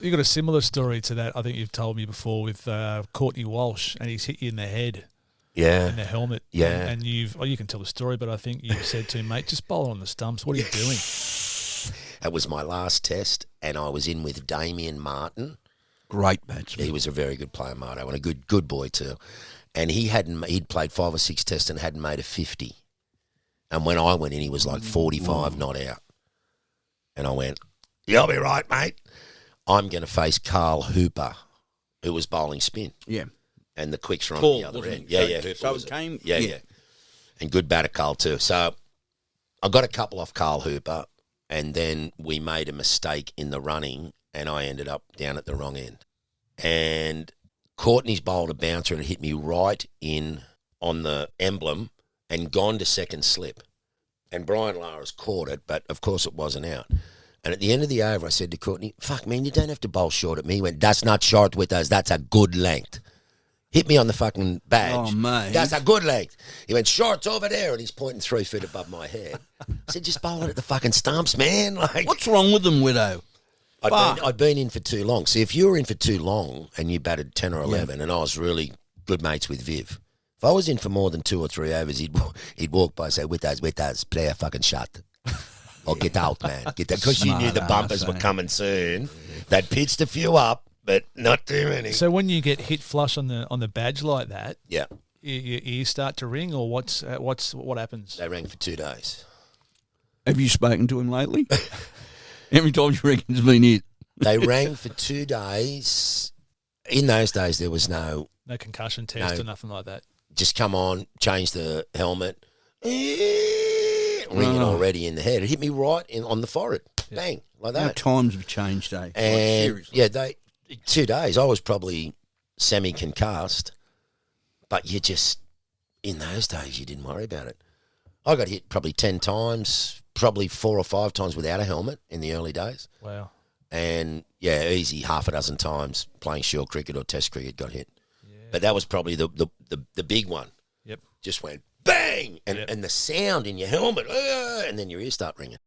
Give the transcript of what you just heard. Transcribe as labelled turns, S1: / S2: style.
S1: You got a similar story to that. I think you've told me before with Courtney Walsh, and he's hit you in the head.
S2: Yeah.
S1: In the helmet.
S2: Yeah.
S1: And you can tell the story, but I think you said to him, mate, just bowl on the stumps. What are you doing?
S2: That was my last test, and I was in with Damien Martin.
S3: Great batsman.
S2: He was a very good player, Marto, and a good boy too. And he'd played 5 or 6 tests and hadn't made a 50. And when I went in, he was like 45 not out. And I went, you'll be right, mate. I'm going to face Carl Hooper, who was bowling spin.
S3: Yeah.
S2: And the quicks were on
S3: Paul,
S2: the other end.
S3: Yeah.
S2: Hooper
S3: So
S2: was
S3: it came.
S2: Yeah. And good batter, Carl, too. So I got a couple off Carl Hooper, and then we made a mistake in the running, and I ended up down at the wrong end. And Courtney's bowled a bouncer and hit me right in on the emblem and gone to second slip. And Brian Lara's caught it, but of course it wasn't out. And at the end of the over, I said to Courtney, fuck, man, you don't have to bowl short at me. He went, that's not short with us. That's a good length. Hit me on the fucking badge.
S3: Oh, mate.
S2: That's a good length. He went, short's over there, and he's pointing 3 feet above my head. I said, just bowl it at the fucking stumps, man. Like,
S3: What's wrong with them, Widow?
S2: I'd been in for too long. See, if you were in for too long and you batted 10 or 11, and I was really good mates with Viv, if I was in for more than 2 or 3 overs, he'd walk by and say, with us, play a fucking shot. Or get out, man. Get that. Because you knew the bumpers were coming soon. They'd pitched a few up, but not too many.
S1: So when you get hit flush on the badge like that,
S2: yeah,
S1: your ears start to ring, or what happens?
S2: They rang for 2 days.
S3: Have you spoken to him lately? How many times you reckon it's been hit?
S2: They rang for 2 daes. In those days, there was no
S1: concussion test or nothing like that.
S2: Just come on, change the helmet, ringing already in the head. It hit me right on the forehead, bang, like that.
S3: How times have changed, eh?
S2: And
S3: like,
S2: yeah, 2 days. I was probably semi-concussed, but you just in those days you didn't worry about it. I got hit probably 10 times, probably 4 or 5 times without a helmet in the early days.
S1: Wow.
S2: And yeah, easy half a dozen times playing shield cricket or test cricket got hit. Yeah. But that was probably the big one.
S1: Yep.
S2: Just went bang, and the sound in your helmet, and then your ears start ringing.